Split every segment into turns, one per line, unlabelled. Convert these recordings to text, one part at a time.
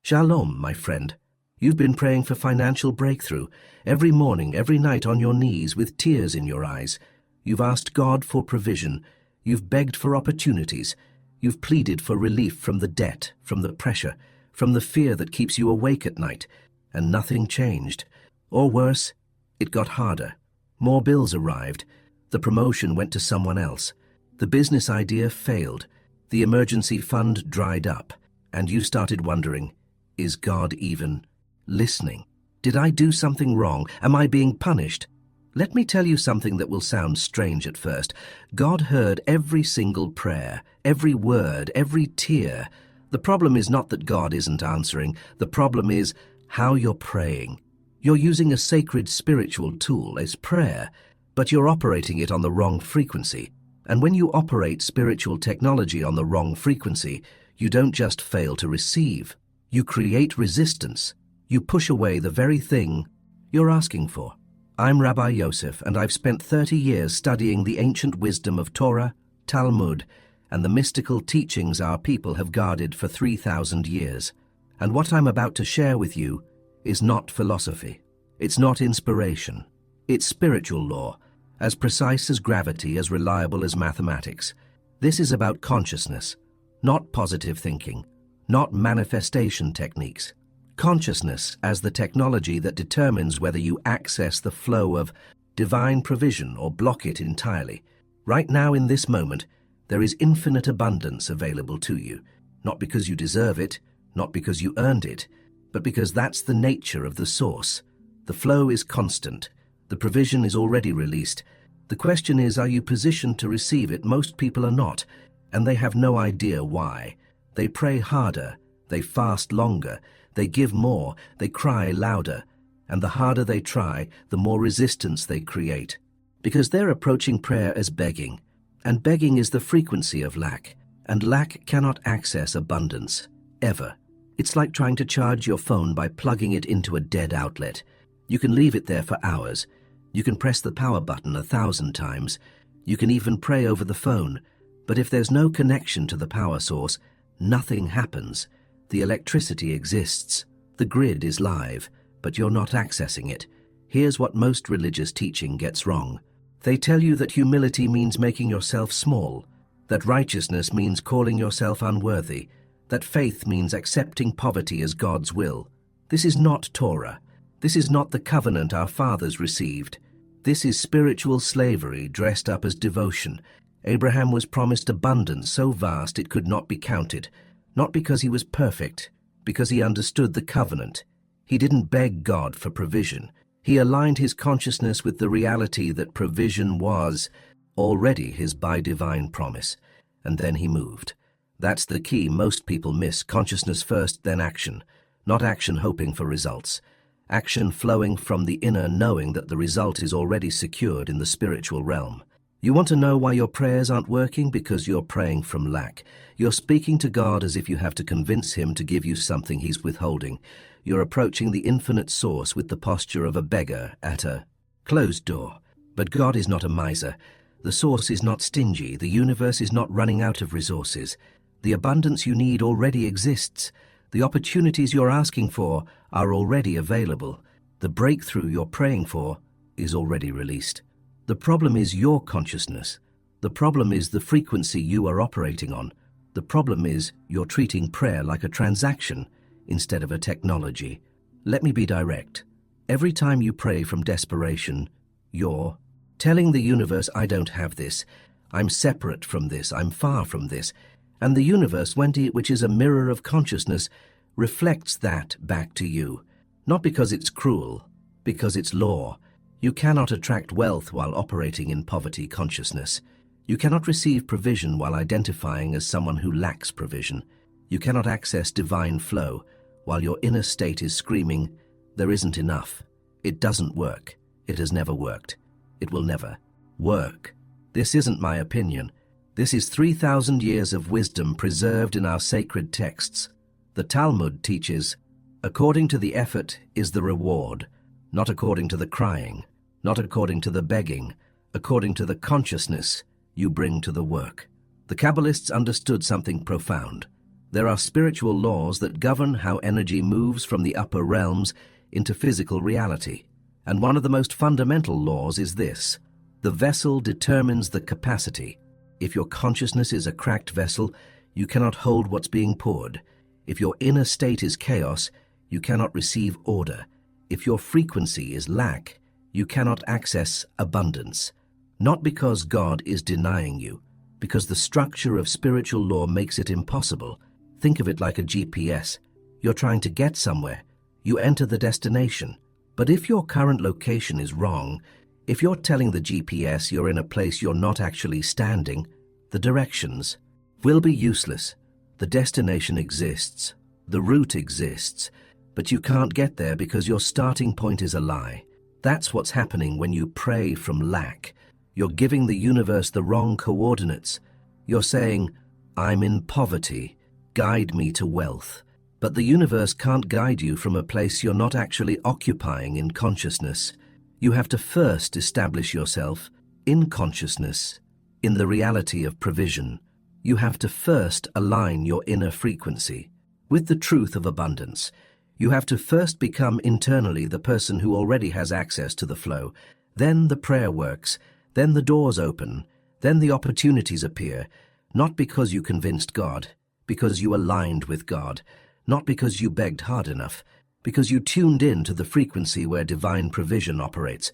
Shalom, my friend. You've been praying for financial breakthrough, every morning, every night on your knees with tears in your eyes. You've asked God for provision. You've begged for opportunities. You've pleaded for relief from the debt, from the pressure, from the fear that keeps you awake at night. And nothing changed. Or worse, it got harder. More bills arrived. The promotion went to someone else. The business idea failed. The emergency fund dried up. And you started wondering, is God even listening? Did I do something wrong? Am I being punished? Let me tell you something that will sound strange at first. God heard every single prayer, every word, every tear. The problem is not that God isn't answering. The problem is how you're praying. You're using a sacred spiritual tool, as prayer, but you're operating it on the wrong frequency. And when you operate spiritual technology on the wrong frequency, you don't just fail to receive. You create resistance. You push away the very thing you're asking for. I'm Rabbi Yosef, and I've spent 30 years studying the ancient wisdom of Torah, Talmud, and the mystical teachings our people have guarded for 3,000 years. And what I'm about to share with you is not philosophy. It's not inspiration. It's spiritual law, as precise as gravity, as reliable as mathematics. This is about consciousness, not positive thinking, not manifestation techniques. Consciousness as the technology that determines whether you access the flow of divine provision or block it entirely. Right now, in this moment, there is infinite abundance available to you, not because you deserve it, not because you earned it, but because that's the nature of the source. The flow is constant. The provision is already released. The question is, are you positioned to receive it? Most people are not, and they have no idea why. They pray harder, they fast longer, they give more, they cry louder, and the harder they try, the more resistance they create. Because they're approaching prayer as begging, and begging is the frequency of lack, and lack cannot access abundance, ever. It's like trying to charge your phone by plugging it into a dead outlet. You can leave it there for hours. You can press the power button 1,000 times. You can even pray over the phone. But if there's no connection to the power source, nothing happens. The electricity exists. The grid is live, but you're not accessing it. Here's what most religious teaching gets wrong. They tell you that humility means making yourself small, that righteousness means calling yourself unworthy, that faith means accepting poverty as God's will. This is not Torah. This is not the covenant our fathers received. This is spiritual slavery dressed up as devotion. Abraham was promised abundance so vast it could not be counted, not because he was perfect, because he understood the covenant. He didn't beg God for provision. He aligned his consciousness with the reality that provision was already his by-divine promise, and then he moved. That's the key most people miss: consciousness first, then action. Not action hoping for results. Action flowing from the inner knowing that the result is already secured in the spiritual realm. You want to know why your prayers aren't working? Because you're praying from lack. You're speaking to God as if you have to convince him to give you something he's withholding. You're approaching the infinite source with the posture of a beggar at a closed door. But God is not a miser. The source is not stingy. The universe is not running out of resources. The abundance you need already exists. The opportunities you're asking for are already available. The breakthrough you're praying for is already released. The problem is your consciousness. The problem is the frequency you are operating on. The problem is you're treating prayer like a transaction instead of a technology. Let me be direct. Every time you pray from desperation, you're telling the universe, I don't have this. I'm separate from this. I'm far from this. And the universe, which is a mirror of consciousness, reflects that back to you. Not because it's cruel, because it's law. You cannot attract wealth while operating in poverty consciousness. You cannot receive provision while identifying as someone who lacks provision. You cannot access divine flow while your inner state is screaming, there isn't enough. It doesn't work. It has never worked. It will never work. This isn't my opinion. This is 3,000 years of wisdom preserved in our sacred texts. The Talmud teaches, according to the effort is the reward, not according to the crying, not according to the begging, according to the consciousness you bring to the work. The Kabbalists understood something profound. There are spiritual laws that govern how energy moves from the upper realms into physical reality. And one of the most fundamental laws is this: the vessel determines the capacity. If your consciousness is a cracked vessel, you cannot hold what's being poured. If your inner state is chaos, you cannot receive order. If your frequency is lack, you cannot access abundance. Not because God is denying you, because the structure of spiritual law makes it impossible. Think of it like a GPS. You're trying to get somewhere. You enter the destination. But if your current location is wrong, if you're telling the GPS you're in a place you're not actually standing, the directions will be useless. The destination exists, the route exists, but you can't get there because your starting point is a lie. That's what's happening when you pray from lack. You're giving the universe the wrong coordinates. You're saying, "I'm in poverty, guide me to wealth." But the universe can't guide you from a place you're not actually occupying in consciousness. You have to first establish yourself in consciousness, in the reality of provision. You have to first align your inner frequency with the truth of abundance. You have to first become internally the person who already has access to the flow. Then the prayer works, then the doors open, then the opportunities appear, not because you convinced God, because you aligned with God. Not because you begged hard enough, because you tuned in to the frequency where divine provision operates.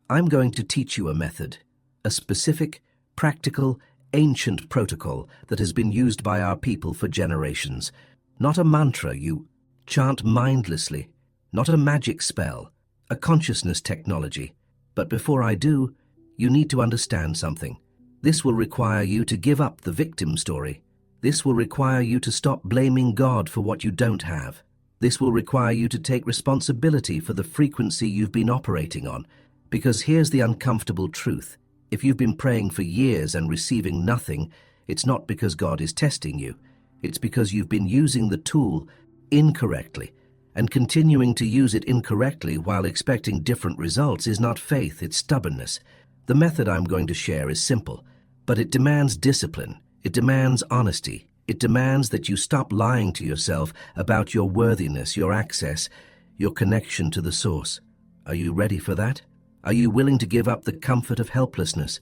I'm going to teach you a method, a specific, practical, ancient protocol that has been used by our people for generations. Not a mantra you chant mindlessly, not a magic spell, a consciousness technology. But before I do, you need to understand something. This will require you to give up the victim story. This will require you to stop blaming God for what you don't have. This will require you to take responsibility for the frequency you've been operating on. Because here's the uncomfortable truth. If you've been praying for years and receiving nothing, it's not because God is testing you. It's because you've been using the tool incorrectly. And continuing to use it incorrectly while expecting different results is not faith, it's stubbornness. The method I'm going to share is simple, but it demands discipline. It demands honesty. It demands that you stop lying to yourself about your worthiness, your access, your connection to the source. Are you ready for that? Are you willing to give up the comfort of helplessness?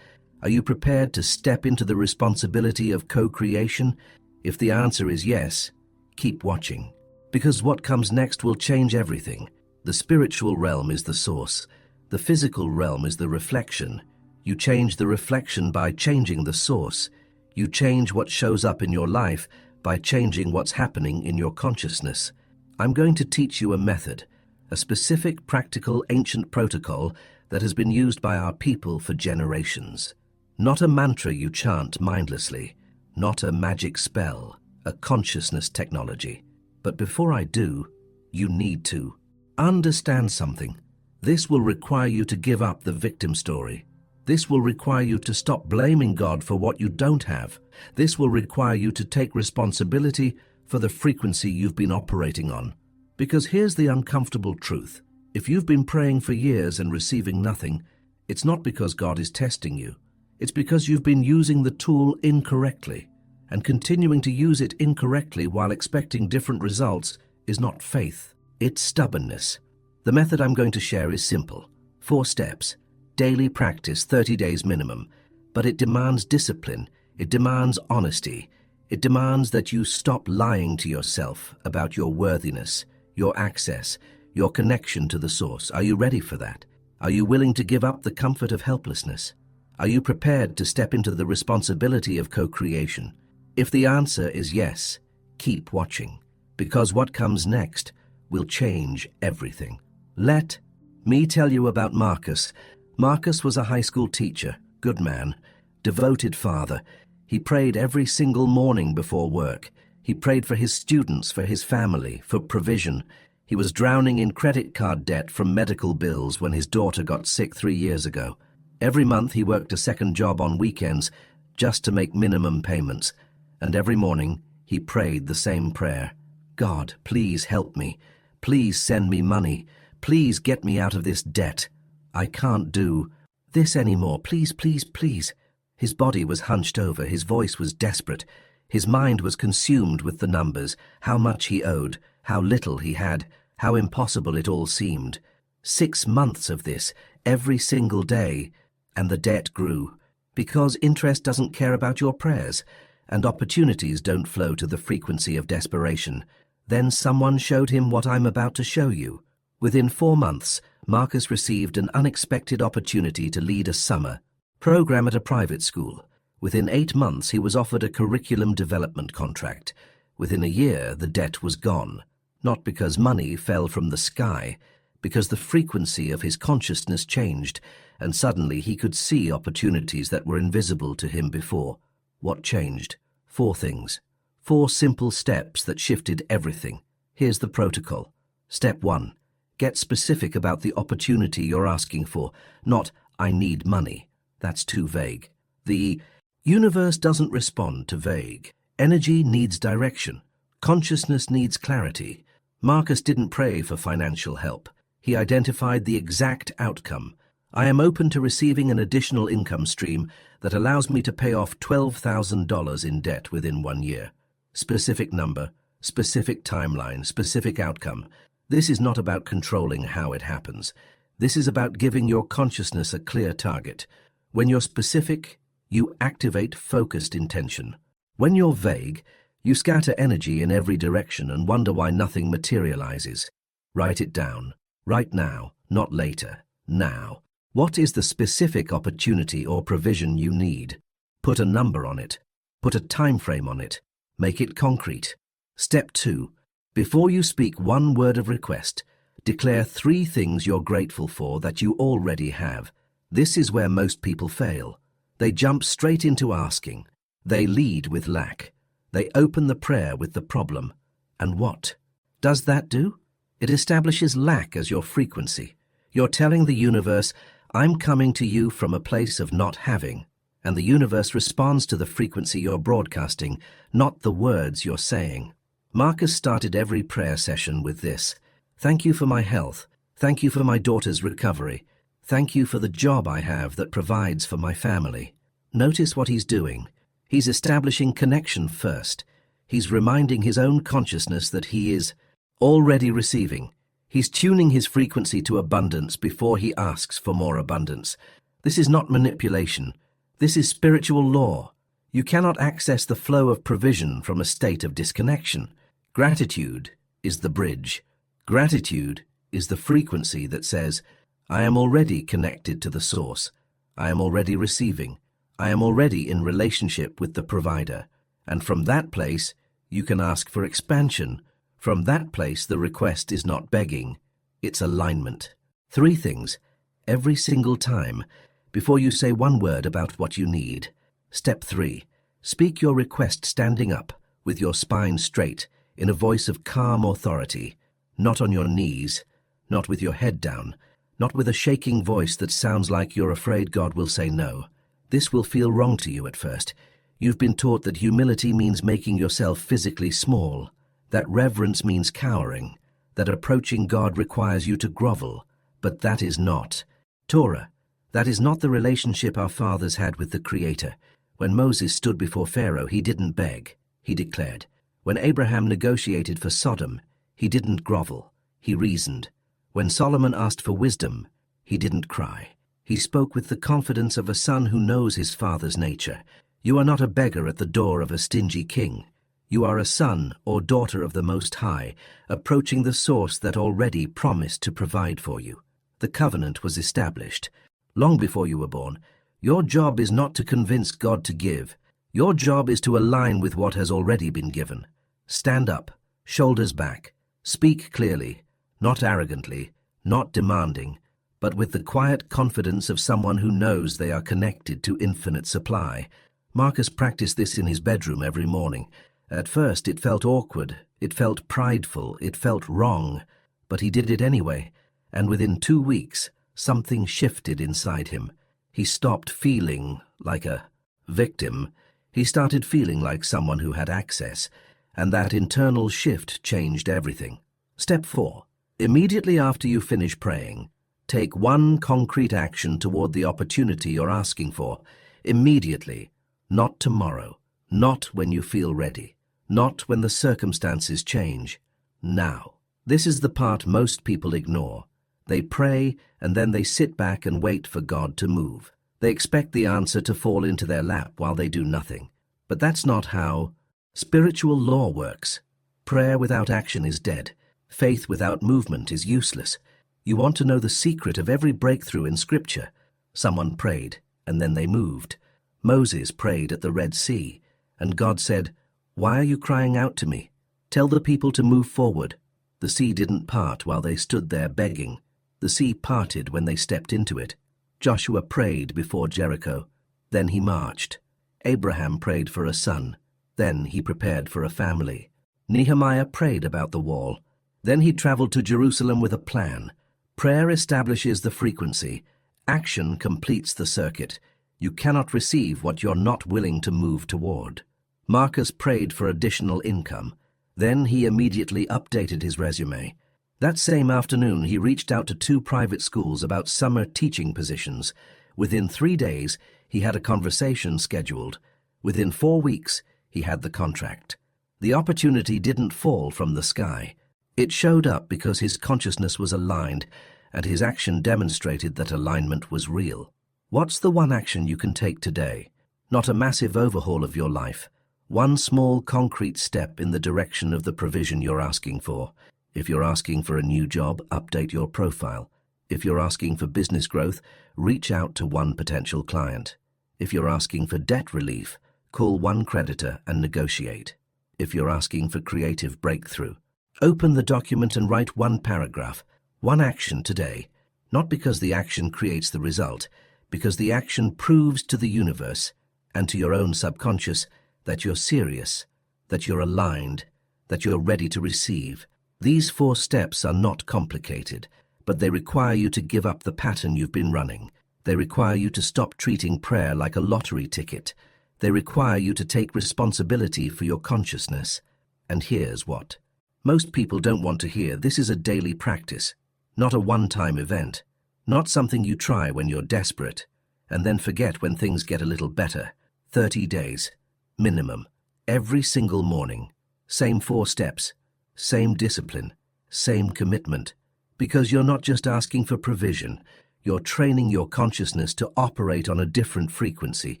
Are you prepared to step into the responsibility of co-creation? If the answer is yes, keep watching. Because what comes next will change everything. The spiritual realm is the source. The physical realm is the reflection. You change the reflection by changing the source. You change what shows up in your life by changing what's happening in your consciousness. I'm going to teach you a method, a specific, practical, ancient protocol that has been used by our people for generations. Not a mantra you chant mindlessly, not a magic spell, a consciousness technology. But before I do, you need to understand something. This will require you to give up the victim story. This will require you to stop blaming God for what you don't have. This will require you to take responsibility for the frequency you've been operating on. Because here's the uncomfortable truth. If you've been praying for years and receiving nothing, it's not because God is testing you. It's because you've been using the tool incorrectly. And continuing to use it incorrectly while expecting different results is not faith. It's stubbornness. The method I'm going to share is simple. 4 steps. Daily practice, 30 days minimum, but it demands discipline, it demands honesty, it demands that you stop lying to yourself about your worthiness, your access, your connection to the source. Are you ready for that? Are you willing to give up the comfort of helplessness? Are you prepared to step into the responsibility of co-creation? If the answer is yes, keep watching, because what comes next will change everything. Let me tell you about Marcus. Marcus was a high school teacher, good man, devoted father. He prayed every single morning before work. He prayed for his students, for his family, for provision. He was drowning in credit card debt from medical bills when his daughter got sick 3 years ago. Every month he worked a second job on weekends just to make minimum payments. And every morning he prayed the same prayer. God, please help me. Please send me money. Please get me out of this debt. I can't do this anymore. Please, please, please. His body was hunched over. His voice was desperate. His mind was consumed with the numbers, how much he owed, how little he had, how impossible it all seemed. 6 months of this, every single day, and the debt grew, because interest doesn't care about your prayers, and opportunities don't flow to the frequency of desperation. Then someone showed him what I'm about to show you. Within 4 months, Marcus received an unexpected opportunity to lead a summer program at a private school. Within 8 months, he was offered a curriculum development contract. Within a year, the debt was gone, not because money fell from the sky, because the frequency of his consciousness changed, and suddenly he could see opportunities that were invisible to him before. What changed? 4 things. 4 simple steps that shifted everything. Here's the protocol. Step 1. Get specific about the opportunity you're asking for, not, I need money. That's too vague. The universe doesn't respond to vague. Energy needs direction. Consciousness needs clarity. Marcus didn't pray for financial help. He identified the exact outcome. I am open to receiving an additional income stream that allows me to pay off $12,000 in debt within 1 year. Specific number, specific timeline, specific outcome. This is not about controlling how it happens. This is about giving your consciousness a clear target. When you're specific, you activate focused intention. When you're vague, you scatter energy in every direction and wonder why nothing materializes. Write it down. Right now, not later. Now. What is the specific opportunity or provision you need? Put a number on it. Put a time frame on it. Make it concrete. Step 2. Before you speak one word of request, declare 3 things you're grateful for that you already have. This is where most people fail. They jump straight into asking. They lead with lack. They open the prayer with the problem. And what does that do? It establishes lack as your frequency. You're telling the universe, I'm coming to you from a place of not having, and the universe responds to the frequency you're broadcasting, not the words you're saying. Marcus started every prayer session with this. Thank you for my health. Thank you for my daughter's recovery. Thank you for the job I have that provides for my family. Notice what he's doing. He's establishing connection first. He's reminding his own consciousness that he is already receiving. He's tuning his frequency to abundance before he asks for more abundance. This is not manipulation. This is spiritual law. You cannot access the flow of provision from a state of disconnection. Gratitude is the bridge. Gratitude is the frequency that says, I am already connected to the source. I am already receiving. I am already in relationship with the provider. And from that place, you can ask for expansion. From that place, the request is not begging, it's alignment. 3 things, every single time, before you say one word about what you need. Step 3, speak your request standing up, with your spine straight, in a voice of calm authority, not on your knees, not with your head down, not with a shaking voice that sounds like you're afraid God will say no. This will feel wrong to you at first. You've been taught that humility means making yourself physically small, that reverence means cowering, that approaching God requires you to grovel, but that is not Torah. That is not the relationship our fathers had with the Creator. When Moses stood before Pharaoh, he didn't beg, he declared. When Abraham negotiated for Sodom, he didn't grovel, he reasoned. When Solomon asked for wisdom, he didn't cry. He spoke with the confidence of a son who knows his father's nature. You are not a beggar at the door of a stingy king. You are a son or daughter of the Most High, approaching the source that already promised to provide for you. The covenant was established long before you were born. Your job is not to convince God to give. Your job is to align with what has already been given. Stand up, shoulders back. Speak clearly, not arrogantly, not demanding, but with the quiet confidence of someone who knows they are connected to infinite supply. Marcus practiced this in his bedroom every morning. At first it felt awkward, it felt prideful, it felt wrong, but he did it anyway, and within 2 weeks, something shifted inside him. He stopped feeling like a victim. He started feeling like someone who had access, and that internal shift changed everything. Step 4. Immediately after you finish praying, take one concrete action toward the opportunity you're asking for. Immediately, not tomorrow, Not when you feel ready. Not when the circumstances change. Now. This is the part most people ignore. They pray and then they sit back and wait for God to move. They expect the answer to fall into their lap while they do nothing. But that's not how spiritual law works. Prayer without action is dead. Faith without movement is useless. You want to know the secret of every breakthrough in Scripture. Someone prayed, and then they moved. Moses prayed at the Red Sea, and God said, "Why are you crying out to me? Tell the people to move forward." The sea didn't part while they stood there begging. The sea parted when they stepped into it. Joshua prayed before Jericho. Then he marched. Abraham prayed for a son. Then he prepared for a family. Nehemiah prayed about the wall. Then he traveled to Jerusalem with a plan. Prayer establishes the frequency. Action completes the circuit. You cannot receive what you're not willing to move toward. Marcus prayed for additional income. Then he immediately updated his resume. That same afternoon, he reached out to 2 private schools about summer teaching positions. Within 3 days, he had a conversation scheduled. Within 4 weeks, he had the contract. The opportunity didn't fall from the sky. It showed up because his consciousness was aligned, and his action demonstrated that alignment was real. What's the one action you can take today? Not a massive overhaul of your life. One small, concrete step in the direction of the provision you're asking for. If you're asking for a new job, update your profile. If you're asking for business growth, reach out to one potential client. If you're asking for debt relief, call one creditor and negotiate. If you're asking for creative breakthrough, open the document and write one paragraph, one action today. Not because the action creates the result, because the action proves to the universe and to your own subconscious that you're serious, that you're aligned, that you're ready to receive. These 4 steps are not complicated, but they require you to give up the pattern you've been running. They require you to stop treating prayer like a lottery ticket. They require you to take responsibility for your consciousness. And here's what most people don't want to hear. This is a daily practice, not a one-time event, not something you try when you're desperate, and then forget when things get a little better. 30 days, minimum, every single morning. Same 4 steps, same discipline, same commitment. Because you're not just asking for provision, you're training your consciousness to operate on a different frequency.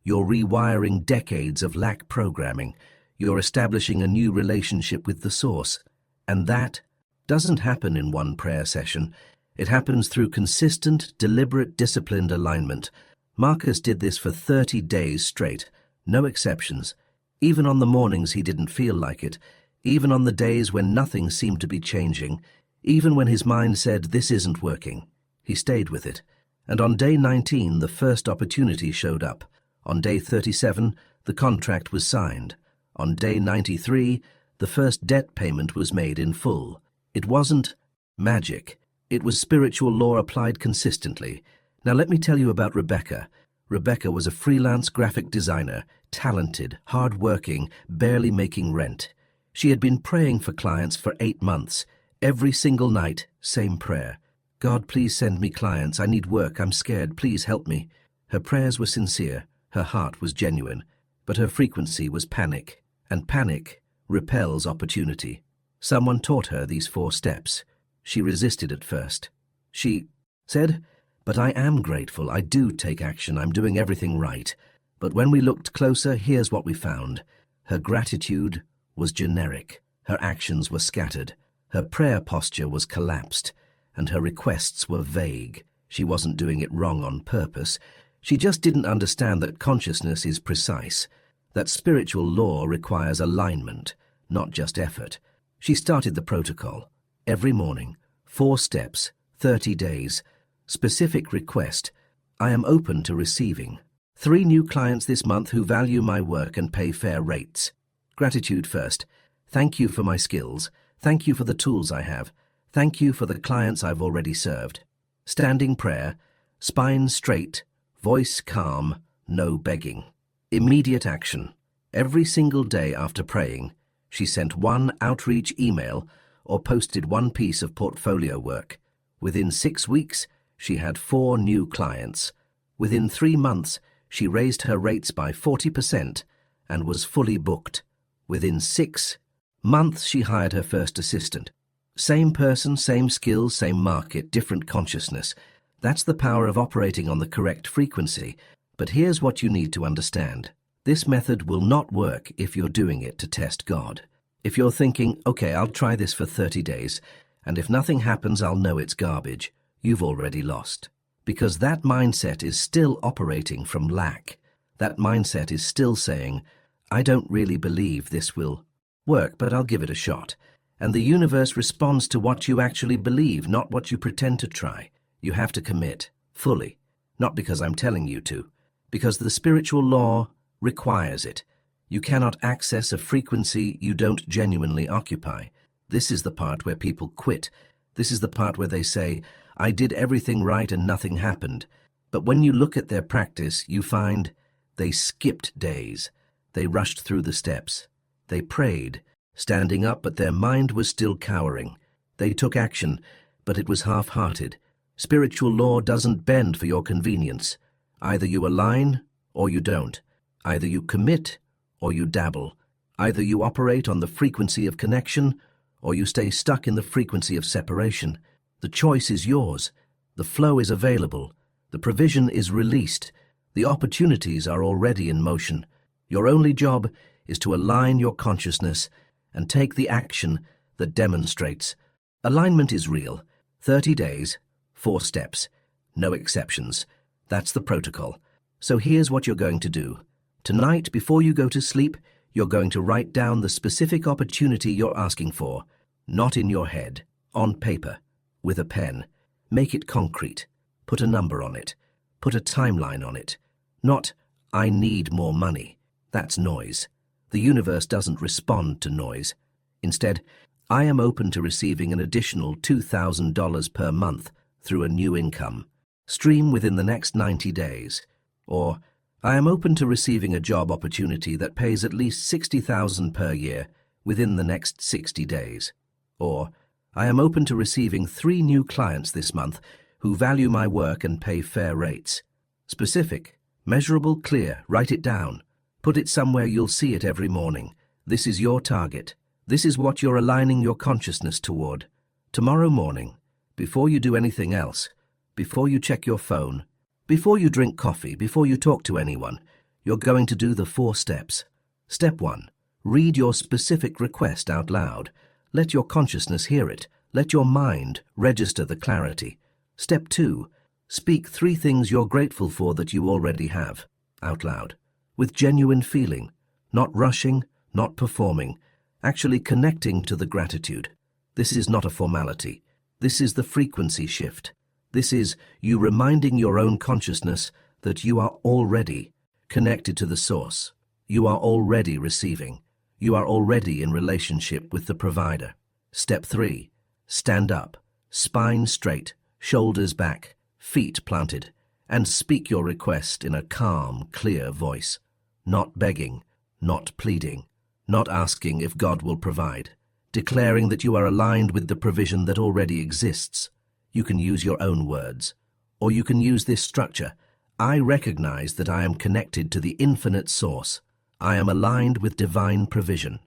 You're rewiring decades of lack programming. You're establishing a new relationship with the source. And that doesn't happen in one prayer session. It happens through consistent, deliberate, disciplined alignment. Marcus did this for 30 days straight, no exceptions. Even on the mornings he didn't feel like it, even on the days when nothing seemed to be changing, even when his mind said, "This isn't working." He stayed with it. And on day 19, the first opportunity showed up. On day 37, the contract was signed. On day 93, the first debt payment was made in full. It wasn't magic. It was spiritual law applied consistently. Now let me tell you about Rebecca. Rebecca was a freelance graphic designer, talented, hard-working, barely making rent. She had been praying for clients for 8 months. Every single night, same prayer. "God, please send me clients. I need work. I'm scared. Please help me." Her prayers were sincere. Her heart was genuine. But her frequency was panic. And panic repels opportunity. Someone taught her these 4 steps. She resisted at first. She said, "But I am grateful. I do take action. I'm doing everything right." But when we looked closer, here's what we found. Her gratitude was generic. Her actions were scattered. Her prayer posture was collapsed. And her requests were vague. She wasn't doing it wrong on purpose. She just didn't understand that consciousness is precise, that spiritual law requires alignment, not just effort. She started the protocol. Every morning, 4 steps, 30 days. Specific request: I am open to receiving. 3 new clients this month who value my work and pay fair rates. Gratitude first. Thank you for my skills. Thank you for the tools I have. Thank you for the clients I've already served. Standing prayer, spine straight, voice calm, no begging. Immediate action. Every single day after praying, she sent 1 outreach email or posted 1 piece of portfolio work. Within 6 weeks, she had 4 new clients. Within 3 months, she raised her rates by 40%, and was fully booked. Within 6 months, she hired her first assistant. Same person, same skills, same market, different consciousness. That's the power of operating on the correct frequency. But here's what you need to understand. This method will not work if you're doing it to test God. If you're thinking, okay, I'll try this for 30 days, and if nothing happens, I'll know it's garbage, you've already lost. Because that mindset is still operating from lack. That mindset is still saying, I don't really believe this will work, but I'll give it a shot. And the universe responds to what you actually believe, not what you pretend to try. You have to commit, fully. Not because I'm telling you to, because the spiritual law requires it. You cannot access a frequency you don't genuinely occupy. This is the part where people quit. This is the part where they say, I did everything right and nothing happened. But when you look at their practice, you find they skipped days. They rushed through the steps. They prayed, standing up, but their mind was still cowering. They took action, but it was half-hearted. Spiritual law doesn't bend for your convenience. Either you align or you don't. Either you commit or you dabble. Either you operate on the frequency of connection or you stay stuck in the frequency of separation. The choice is yours. The flow is available. The provision is released. The opportunities are already in motion. Your only job is to align your consciousness and take the action that demonstrates. Alignment is real. 30 days, 4 steps, no exceptions. That's the protocol. So here's what you're going to do. Tonight, before you go to sleep, you're going to write down the specific opportunity you're asking for, not in your head, on paper, with a pen. Make it concrete. Put a number on it. Put a timeline on it. Not, I need more money. That's noise. The universe doesn't respond to noise. Instead, I am open to receiving an additional $2,000 per month through a new income stream within the next 90 days. Or, I am open to receiving a job opportunity that pays at least $60,000 per year within the next 60 days. Or, I am open to receiving 3 new clients this month who value my work and pay fair rates. Specific, measurable, clear. Write it down. Put it somewhere you'll see it every morning. This is your target. This is what you're aligning your consciousness toward. Tomorrow morning, before you do anything else, before you check your phone, before you drink coffee, before you talk to anyone, you're going to do the 4 steps. Step 1. Read your specific request out loud. Let your consciousness hear it. Let your mind register the clarity. Step 2. Speak 3 things you're grateful for that you already have, out loud, with genuine feeling, not rushing, not performing, actually connecting to the gratitude. This is not a formality. This is the frequency shift. This is you reminding your own consciousness that you are already connected to the source. You are already receiving. You are already in relationship with the provider. Step 3. Stand up, spine straight, shoulders back, feet planted, and speak your request in a calm, clear voice. Not begging, not pleading, not asking if God will provide. Declaring that you are aligned with the provision that already exists. You can use your own words, or you can use this structure. I recognize that I am connected to the infinite source. I am aligned with divine provision.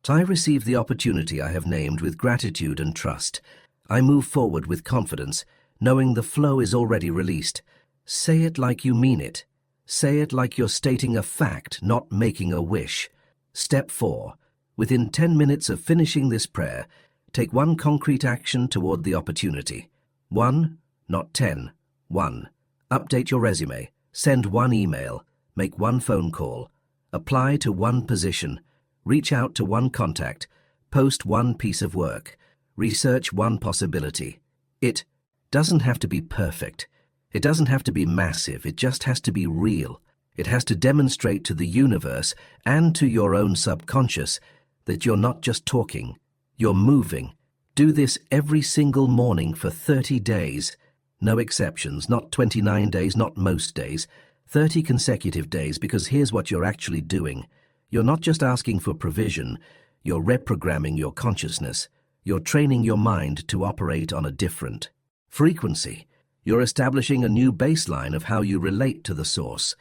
I receive the opportunity I have named with gratitude and trust. I move forward with confidence, knowing the flow is already released. Say it like you mean it. Say it like you're stating a fact, not making a wish. Step 4. Within 10 minutes of finishing this prayer, take 1 concrete action toward the opportunity. 1, not 10. 1. Update your resume. Send 1 email. Make 1 phone call. Apply to 1 position. Reach out to 1 contact. Post 1 piece of work. Research 1 possibility. It doesn't have to be perfect. It doesn't have to be massive. It just has to be real. It has to demonstrate to the universe and to your own subconscious that you're not just talking, you're moving. Do this every single morning for 30 days. No exceptions, not 29 days, not most days. 30 consecutive days, because here's what you're actually doing. You're not just asking for provision, you're reprogramming your consciousness. You're training your mind to operate on a different frequency. You're establishing a new baseline of how you relate to the source.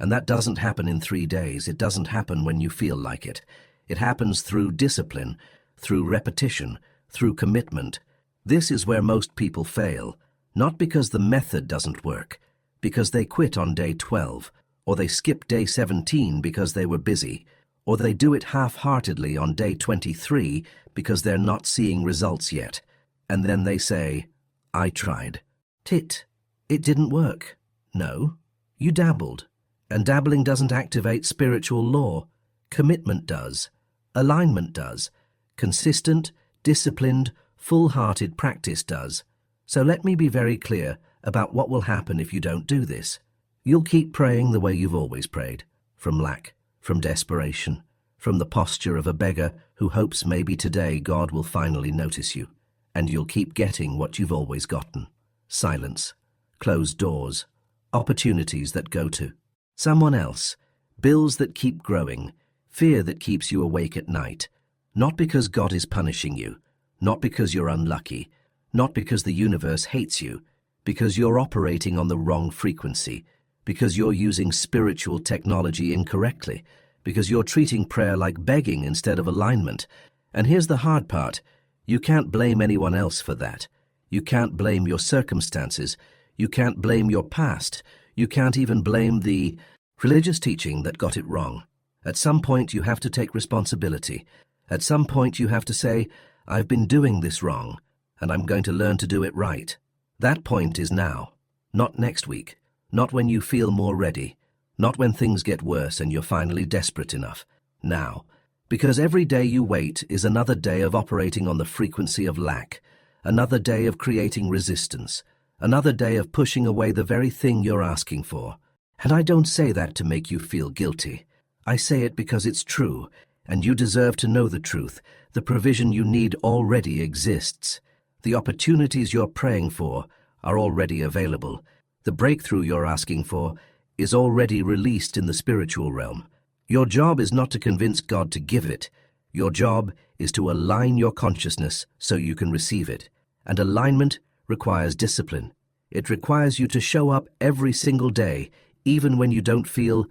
And that doesn't happen in 3 days. It doesn't happen when you feel like it. It happens through discipline, through repetition, through commitment. This is where most people fail, not because the method doesn't work, because they quit on day 12, or they skip day 17 because they were busy, or they do it half-heartedly on day 23 because they're not seeing results yet. And then they say, I tried. It didn't work. No, you dabbled. And dabbling doesn't activate spiritual law. Commitment does. Alignment does. Consistent, disciplined, full-hearted practice does. So let me be very clear about what will happen if you don't do this. You'll keep praying the way you've always prayed, from lack, from desperation, from the posture of a beggar who hopes maybe today God will finally notice you. And you'll keep getting what you've always gotten. Silence, closed doors, opportunities that go to someone else, bills that keep growing, fear that keeps you awake at night. Not because God is punishing you, not because you're unlucky, not because the universe hates you, because you're operating on the wrong frequency, because you're using spiritual technology incorrectly, because you're treating prayer like begging instead of alignment. And here's the hard part. You can't blame anyone else for that. You can't blame your circumstances. You can't blame your past. You can't even blame the religious teaching that got it wrong. At some point you have to take responsibility. At some point you have to say, I've been doing this wrong, and I'm going to learn to do it right. That point is now, not next week, not when you feel more ready, not when things get worse and you're finally desperate enough. Now. Because every day you wait is another day of operating on the frequency of lack, another day of creating resistance, another day of pushing away the very thing you're asking for. And I don't say that to make you feel guilty. I say it because it's true, and you deserve to know the truth. The provision you need already exists. The opportunities you're praying for are already available. The breakthrough you're asking for is already released in the spiritual realm. Your job is not to convince God to give it. Your job is to align your consciousness so you can receive it. And alignment requires discipline. It requires you to show up every single day, even when you don't feel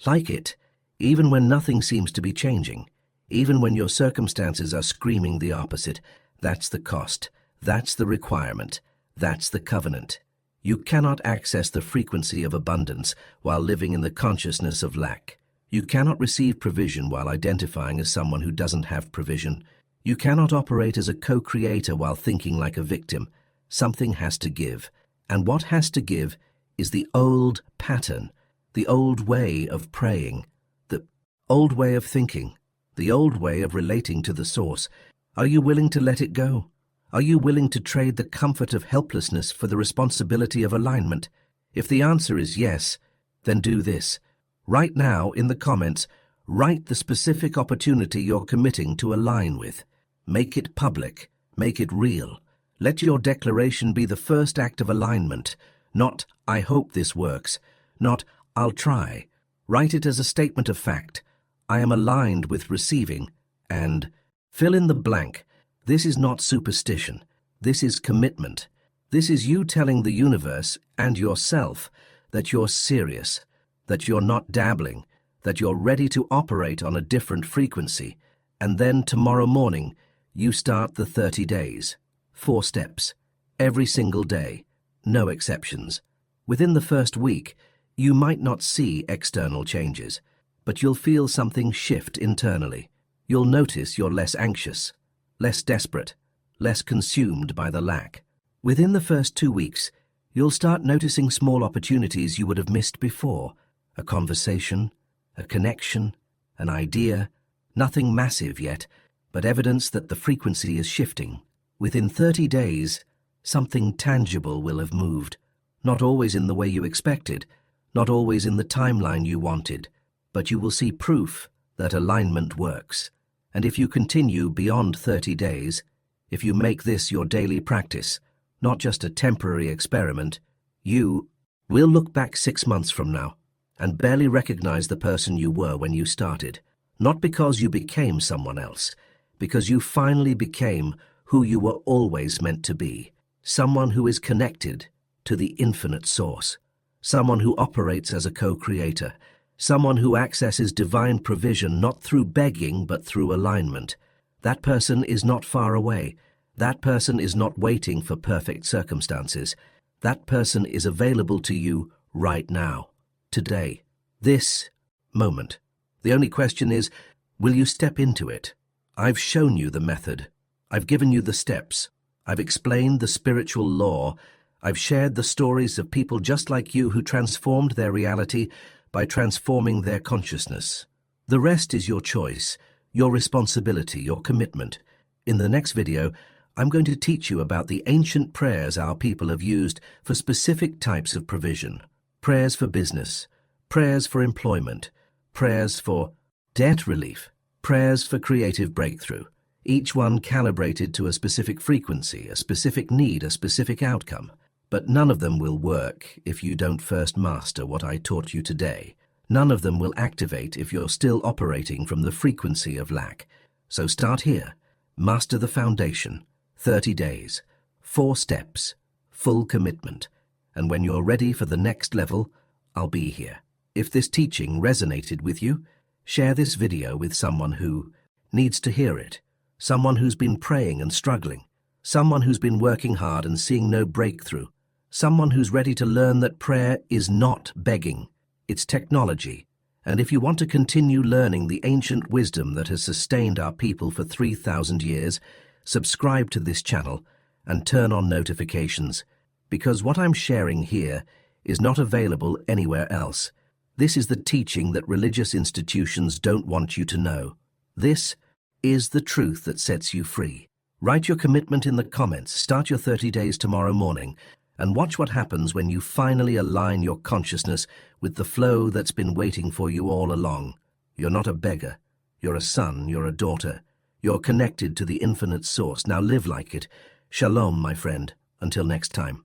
like it, even when nothing seems to be changing, even when your circumstances are screaming the opposite. That's the cost. That's the requirement. That's the covenant. You cannot access the frequency of abundance while living in the consciousness of lack. You cannot receive provision while identifying as someone who doesn't have provision. You cannot operate as a co-creator while thinking like a victim. Something has to give. And what has to give is the old pattern, the old way of praying, the old way of thinking, the old way of relating to the source. Are you willing to let it go? Are you willing to trade the comfort of helplessness for the responsibility of alignment? If the answer is yes, then do this. Right now, in the comments, write the specific opportunity you're committing to align with. Make it public. Make it real. Let your declaration be the first act of alignment, not, I hope this works, not, I'll try. Write it as a statement of fact. I am aligned with receiving, and fill in the blank. This is not superstition. This is commitment. This is you telling the universe and yourself that you're serious, that you're not dabbling, that you're ready to operate on a different frequency. And then tomorrow morning, you start the 30 days. 4 steps. Every single day. No exceptions. Within the first week, you might not see external changes, but you'll feel something shift internally. You'll notice you're less anxious, less desperate, less consumed by the lack. Within the first 2 weeks, you'll start noticing small opportunities you would have missed before. A conversation, a connection, an idea. Nothing massive yet, but evidence that the frequency is shifting. Within 30 days, something tangible will have moved. Not always in the way you expected, not always in the timeline you wanted, but you will see proof that alignment works. And if you continue beyond 30 days, if you make this your daily practice, not just a temporary experiment, you will look back 6 months from now and barely recognize the person you were when you started. Not because you became someone else, because you finally became who you were always meant to be. Someone who is connected to the infinite source. Someone who operates as a co-creator, Someone who accesses divine provision not through begging but through alignment. That person is not far away. That person is not waiting for perfect circumstances. That person is available to you right now, today, this moment. The only question is, will you step into it? I've shown you the method. I've given you the steps. I've explained the spiritual law. I've shared the stories of people just like you who transformed their reality by transforming their consciousness. The rest is your choice, your responsibility, your commitment. In the next video, I'm going to teach you about the ancient prayers our people have used for specific types of provision. Prayers for business, prayers for employment, prayers for debt relief, prayers for creative breakthrough, each one calibrated to a specific frequency, a specific need, a specific outcome. But none of them will work if you don't first master what I taught you today. None of them will activate if you're still operating from the frequency of lack. So start here. Master the foundation. 30 days. 4 steps. Full commitment. And when you're ready for the next level, I'll be here. If this teaching resonated with you, share this video with someone who needs to hear it. Someone who's been praying and struggling. Someone who's been working hard and seeing no breakthrough. Someone who's ready to learn that prayer is not begging, it's technology. And if you want to continue learning the ancient wisdom that has sustained our people for 3,000 years, subscribe to this channel and turn on notifications, because what I'm sharing here is not available anywhere else. This is the teaching that religious institutions don't want you to know. This is the truth that sets you free. Write your commitment in the comments, start your 30 days tomorrow morning, and watch what happens when you finally align your consciousness with the flow that's been waiting for you all along. You're not a beggar. You're a son. You're a daughter. You're connected to the infinite source. Now live like it. Shalom, my friend. Until next time.